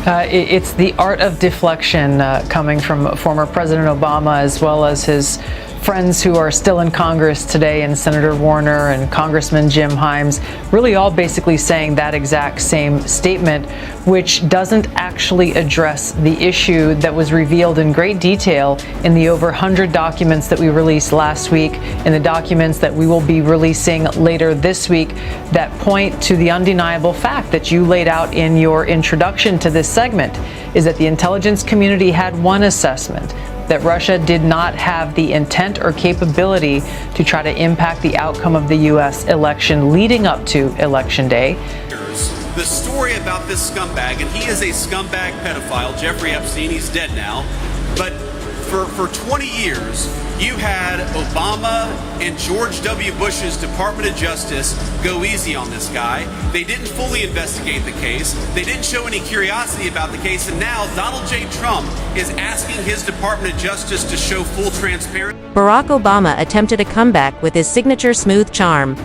It's the art of deflection coming from former President Obama, as well as his friends who are still in Congress today, and Senator Warner and Congressman Jim Himes, really all basically saying that exact same statement, which doesn't actually address the issue that was revealed in great detail in the over 100 documents that we released last week, in the documents that we will be releasing later this week, that point to the undeniable fact that you laid out in your introduction to this segment, is that the intelligence community had one assessment, that Russia did not have the intent or capability to try to impact the outcome of the U.S. election leading up to Election Day. The story about this scumbag, and he is a scumbag pedophile, Jeffrey Epstein, he's dead now, but for 20 years, you had Obama and George W. Bush's Department of Justice go easy on this guy. They didn't fully investigate the case. They didn't show any curiosity about the case. And now Donald J. Trump is asking his Department of Justice to show full transparency. Barack Obama attempted a comeback with his signature smooth charm.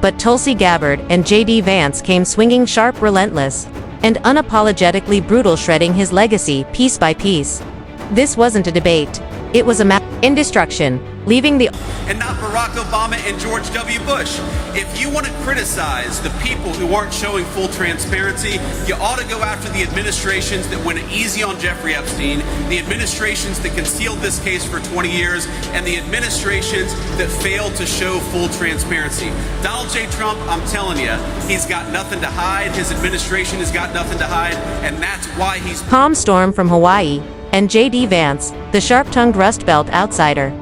But Tulsi Gabbard and J.D. Vance came swinging sharp, relentless, and unapologetically brutal, shredding his legacy piece by piece. This wasn't a debate. It was a map in destruction, leaving the... And not Barack Obama and George W. Bush. If you want to criticize the people who aren't showing full transparency, you ought to go after the administrations that went easy on Jeffrey Epstein, the administrations that concealed this case for 20 years, and the administrations that failed to show full transparency. Donald J. Trump, I'm telling you, he's got nothing to hide. His administration has got nothing to hide, and that's why he's... Calm storm from Hawaii, and J.D. Vance, the sharp-tongued Rust Belt outsider,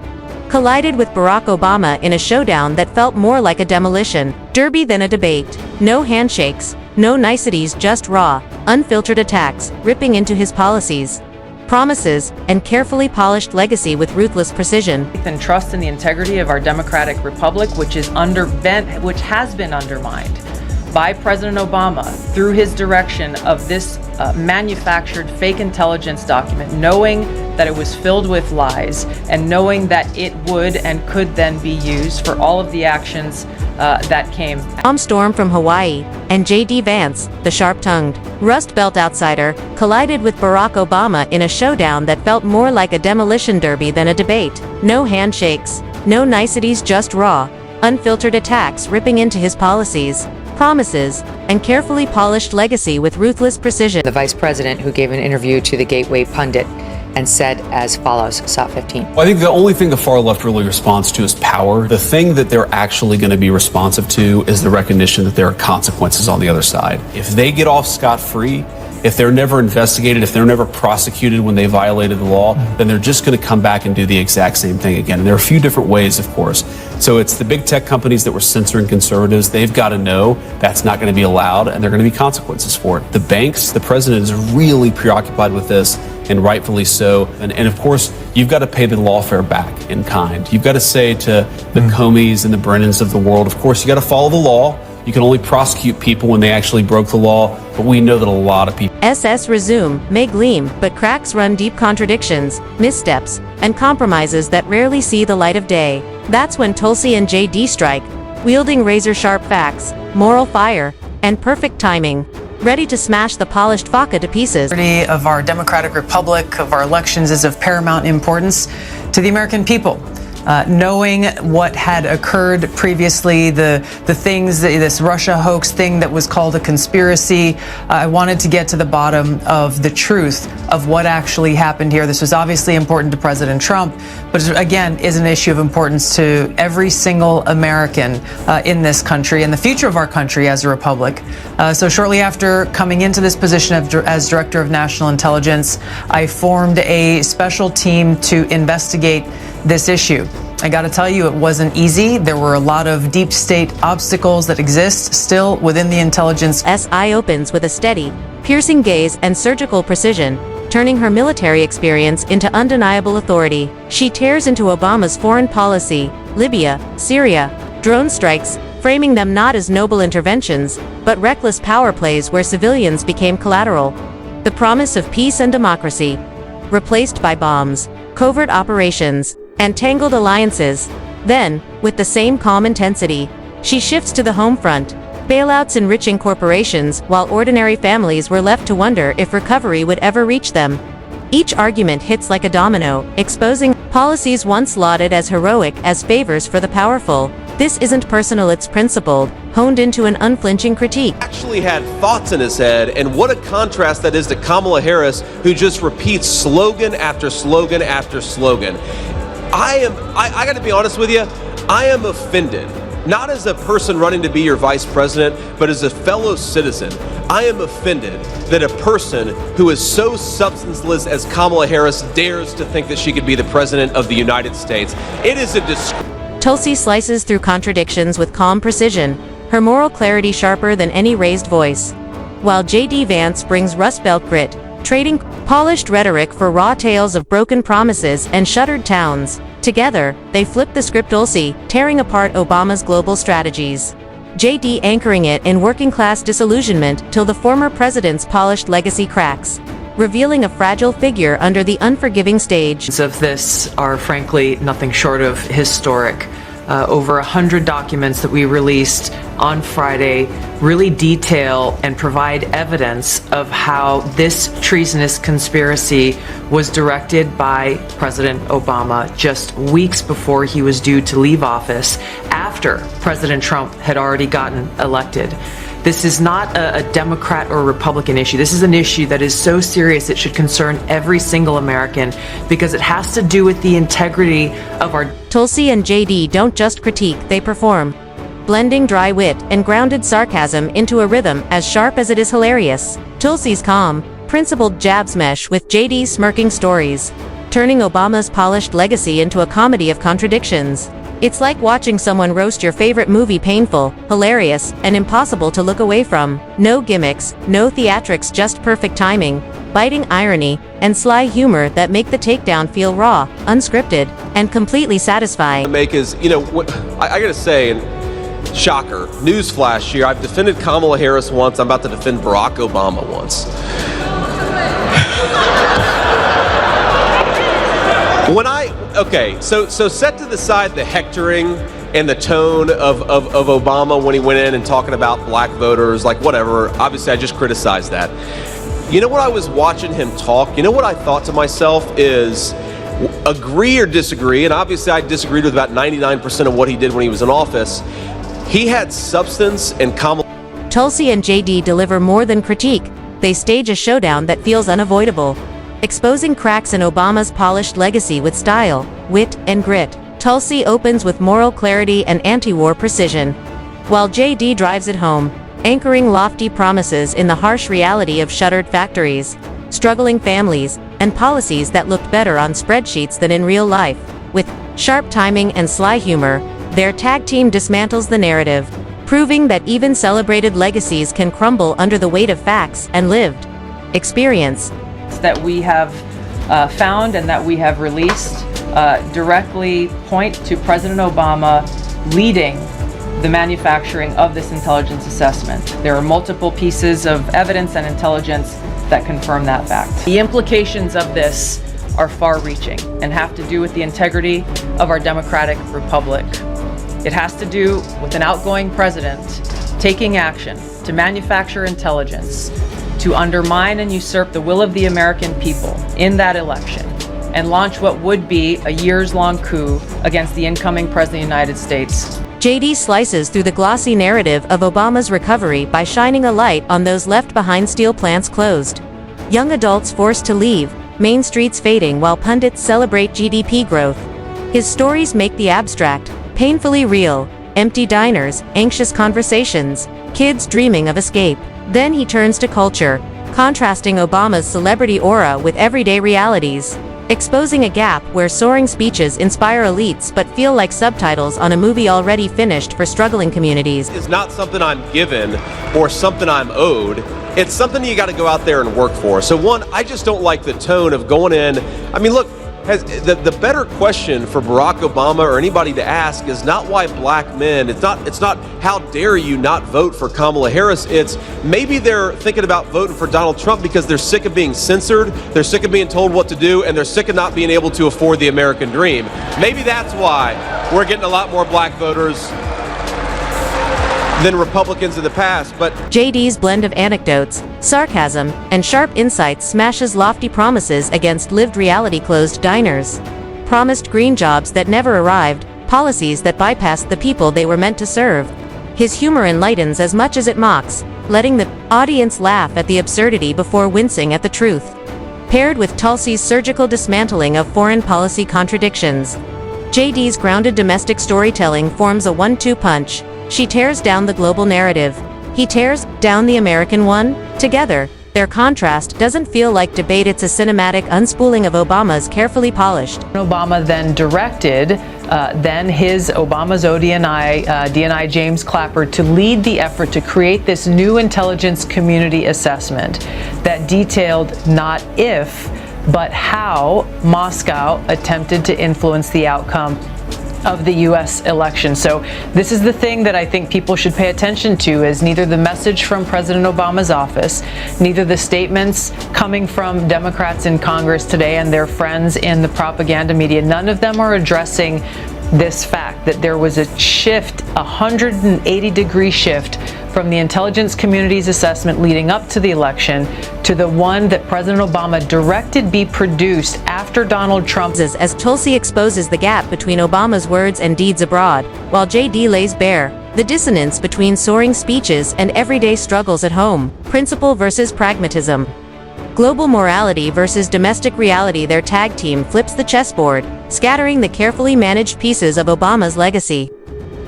collided with Barack Obama in a showdown that felt more like a demolition derby than a debate. No handshakes, no niceties, just raw, unfiltered attacks, ripping into his policies, promises, and carefully polished legacy with ruthless precision. And trust in the integrity of our democratic republic, which has been undermined by President Obama through his direction of this manufactured fake intelligence document, knowing that it was filled with lies and knowing that it would and could then be used for all of the actions that came. Calm storm from Hawaii, and J.D. Vance, the sharp-tongued Rust Belt outsider, collided with Barack Obama in a showdown that felt more like a demolition derby than a debate. No handshakes, no niceties, just raw, unfiltered attacks ripping into his policies, promises, and carefully polished legacy with ruthless precision. The vice president, who gave an interview to the Gateway Pundit and said as follows, SOT 15. Well, I think the only thing the far left really responds to is power. The thing that they're actually going to be responsive to is the recognition that there are consequences on the other side. If they get off scot-free, if they're never investigated, if they're never prosecuted when they violated the law, then they're just going to come back and do the exact same thing again. And there are a few different ways, of course. So it's the big tech companies that were censoring conservatives. They've got to know that's not going to be allowed, and there are going to be consequences for it. The banks, the president is really preoccupied with this, and rightfully so. And of course, you've got to pay the lawfare back in kind. You've got to say to the Comeys and the Brennans of the world, of course, you got to follow the law. You can only prosecute people when they actually broke the law, but we know that a lot of people... SS resume may gleam, but cracks run deep. Contradictions, missteps, and compromises that rarely see the light of day. That's when Tulsi and J.D. strike, wielding razor-sharp facts, moral fire, and perfect timing, ready to smash the polished faca to pieces. Of our democratic republic, of our elections, is of paramount importance to the American people. Knowing what had occurred previously, the things, this Russia hoax thing that was called a conspiracy, I wanted to get to the bottom of the truth of what actually happened here. This was obviously important to President Trump, but again, is an issue of importance to every single American in this country and the future of our country as a republic. So shortly after coming into this position as Director of National Intelligence, I formed a special team to investigate this issue. I got to tell you, it wasn't easy. There were a lot of deep state obstacles that exist still within the intelligence. Eye opens with a steady, piercing gaze and surgical precision, turning her military experience into undeniable authority. She tears into Obama's foreign policy, Libya, Syria, drone strikes, framing them not as noble interventions, but reckless power plays where civilians became collateral. The promise of peace and democracy, replaced by bombs, covert operations, and tangled alliances. Then, with the same calm intensity, she shifts to the home front, bailouts enriching corporations, while ordinary families were left to wonder if recovery would ever reach them. Each argument hits like a domino, exposing policies once lauded as heroic as favors for the powerful. This isn't personal, it's principled, honed into an unflinching critique. Actually had thoughts in his head, and what a contrast that is to Kamala Harris, who just repeats slogan after slogan after slogan. I got to be honest with you, I am offended. Not as a person running to be your vice president, but as a fellow citizen. I am offended that a person who is so substanceless as Kamala Harris dares to think that she could be the president of the United States. It is a disgrace. Tulsi slices through contradictions with calm precision, her moral clarity sharper than any raised voice. While J.D. Vance brings Rust Belt grit, trading polished rhetoric for raw tales of broken promises and shuttered towns. Together, they flip the script. Tulsi, tearing apart Obama's global strategies. J.D. anchoring it in working-class disillusionment till the former president's polished legacy cracks, revealing a fragile figure under the unforgiving stage. Of this are frankly nothing short of historic. Over 100 documents that we released on Friday really detail and provide evidence of how this treasonous conspiracy was directed by President Obama just weeks before he was due to leave office, after President Trump had already gotten elected. This is not a Democrat or Republican issue. This is an issue that is so serious it should concern every single American, because it has to do with the integrity of our... Tulsi and JD don't just critique, they perform, blending dry wit and grounded sarcasm into a rhythm as sharp as it is hilarious. Tulsi's calm, principled jabs mesh with JD's smirking stories, turning Obama's polished legacy into a comedy of contradictions. It's like watching someone roast your favorite movie, painful, hilarious, and impossible to look away from. No gimmicks, no theatrics, just perfect timing, biting irony, and sly humor that make the takedown feel raw, unscripted, and completely satisfying. Make is, what I gotta say, and shocker, newsflash here, I've defended Kamala Harris once, I'm about to defend Barack Obama once. So set to the side the hectoring and the tone of Obama when he went in and talking about black voters, like whatever, obviously I just criticized that. You know what I was watching him talk? You know what I thought to myself is, agree or disagree, and obviously I disagreed with about 99% of what he did when he was in office. He had substance, and Tulsi and JD deliver more than critique. They stage a showdown that feels unavoidable, exposing cracks in Obama's polished legacy with style, wit, and grit. Tulsi opens with moral clarity and anti-war precision, while JD drives it home, anchoring lofty promises in the harsh reality of shuttered factories, struggling families, and policies that looked better on spreadsheets than in real life. With sharp timing and sly humor, their tag team dismantles the narrative, proving that even celebrated legacies can crumble under the weight of facts and lived experience. that we have found and that we have released directly point to President Obama leading the manufacturing of this intelligence assessment. There are multiple pieces of evidence and intelligence that confirm that fact. The implications of this are far-reaching and have to do with the integrity of our democratic republic. It has to do with an outgoing president taking action to manufacture intelligence to undermine and usurp the will of the American people in that election and launch what would be a years-long coup against the incoming President of the United States. JD slices through the glossy narrative of Obama's recovery by shining a light on those left behind, steel plants closed, young adults forced to leave, main streets fading while pundits celebrate GDP growth. His stories make the abstract painfully real: empty diners, anxious conversations, kids dreaming of escape. Then he turns to culture, contrasting Obama's celebrity aura with everyday realities, exposing a gap where soaring speeches inspire elites but feel like subtitles on a movie already finished for struggling communities. It's not something I'm given or something I'm owed. It's something you got to go out there and work for. So one, I just don't like the tone of going in. I mean, look, the better question for Barack Obama or anybody to ask is not why black men, it's not how dare you not vote for Kamala Harris. It's maybe they're thinking about voting for Donald Trump because they're sick of being censored, they're sick of being told what to do, and they're sick of not being able to afford the American dream. Maybe that's why we're getting a lot more black voters than Republicans in the past, but JD's blend of anecdotes, sarcasm, and sharp insights smashes lofty promises against lived reality. Closed diners promised green jobs that never arrived, policies that bypassed the people they were meant to serve. His humor enlightens as much as it mocks, letting the audience laugh at the absurdity before wincing at the truth. Paired with Tulsi's surgical dismantling of foreign policy contradictions, JD's grounded domestic storytelling forms a 1-2 punch. She tears down the global narrative. He tears down the American one. Together, their contrast doesn't feel like debate, it's a cinematic unspooling of Obama's carefully polished. Obama then directed Obama's DNI James Clapper to lead the effort to create this new intelligence community assessment that detailed not if, but how Moscow attempted to influence the outcome of the U.S. election. So this is the thing that I think people should pay attention to, is neither the message from President Obama's office, neither the statements coming from Democrats in Congress today and their friends in the propaganda media, none of them are addressing this fact that there was a shift, a 180-degree shift from the intelligence community's assessment leading up to the election to the one that President Obama directed be produced after Donald Trump. As Tulsi exposes the gap between Obama's words and deeds abroad, while JD lays bare the dissonance between soaring speeches and everyday struggles at home, principle versus pragmatism, global morality versus domestic reality. Their tag team flips the chessboard, scattering the carefully managed pieces of Obama's legacy.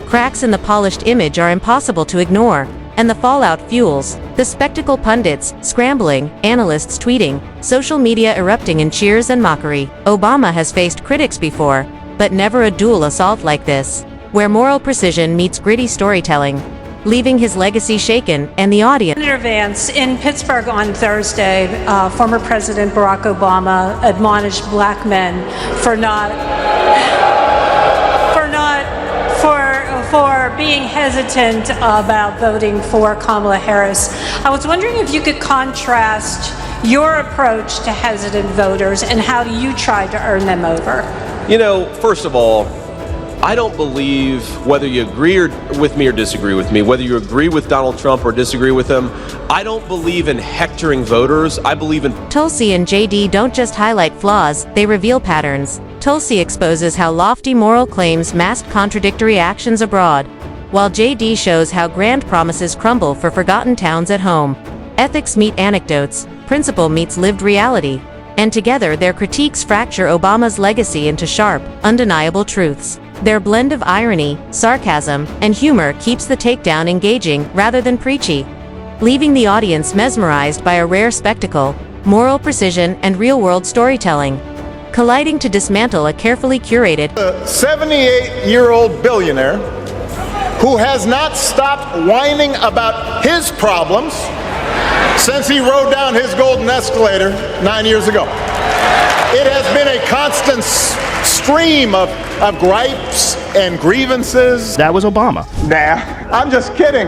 Cracks in the polished image are impossible to ignore, and the fallout fuels the spectacle. Pundits scrambling, analysts tweeting, social media erupting in cheers and mockery. Obama has faced critics before, but never a dual assault like this, where moral precision meets gritty storytelling, leaving his legacy shaken and the audience. Senator Vance, in Pittsburgh on Thursday, former President Barack Obama admonished black men for being hesitant about voting for Kamala Harris. I was wondering if you could contrast your approach to hesitant voters and how you tried to earn them over. you know, first of all, I don't believe, whether you agree with me or disagree with me, whether you agree with Donald Trump or disagree with him, I don't believe in hectoring voters. I believe in... Tulsi and JD don't just highlight flaws, they reveal patterns. Tulsi exposes how lofty moral claims mask contradictory actions abroad, while JD shows how grand promises crumble for forgotten towns at home. Ethics meet anecdotes, principle meets lived reality, and together their critiques fracture Obama's legacy into sharp, undeniable truths. Their blend of irony, sarcasm, and humor keeps the takedown engaging rather than preachy, leaving the audience mesmerized by a rare spectacle, moral precision and real-world storytelling, colliding to dismantle a carefully curated... A 78-year-old billionaire who has not stopped whining about his problems since he rode down his golden escalator 9 years ago. It has been a constant stream of gripes and grievances. That was Obama. Nah, I'm just kidding.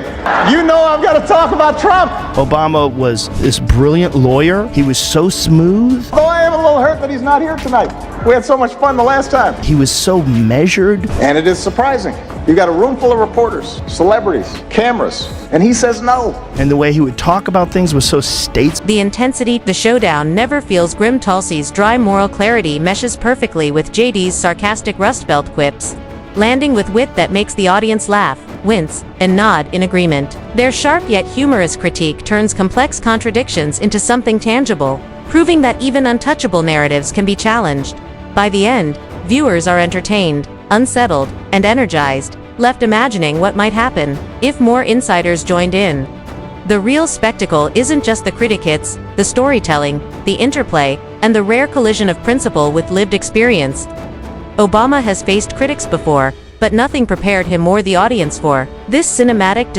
You know I've got to talk about Trump. Obama was this brilliant lawyer. He was so smooth. Though I am a little hurt that he's not here tonight. We had so much fun the last time. He was so measured. And it is surprising. You got a room full of reporters, celebrities, cameras, and he says no. And the way he would talk about things was so statesman. The intensity, the showdown never feels grim. Tulsi's dry moral clarity meshes perfectly with JD's sarcastic Rust Belt quips, landing with wit that makes the audience laugh, wince, and nod in agreement. Their sharp yet humorous critique turns complex contradictions into something tangible, proving that even untouchable narratives can be challenged. By the end, viewers are entertained, unsettled, and energized, left imagining what might happen if more insiders joined in. The real spectacle isn't just the critic hits, the storytelling, the interplay, and the rare collision of principle with lived experience. Obama has faced critics before, but nothing prepared him or the audience for this cinematic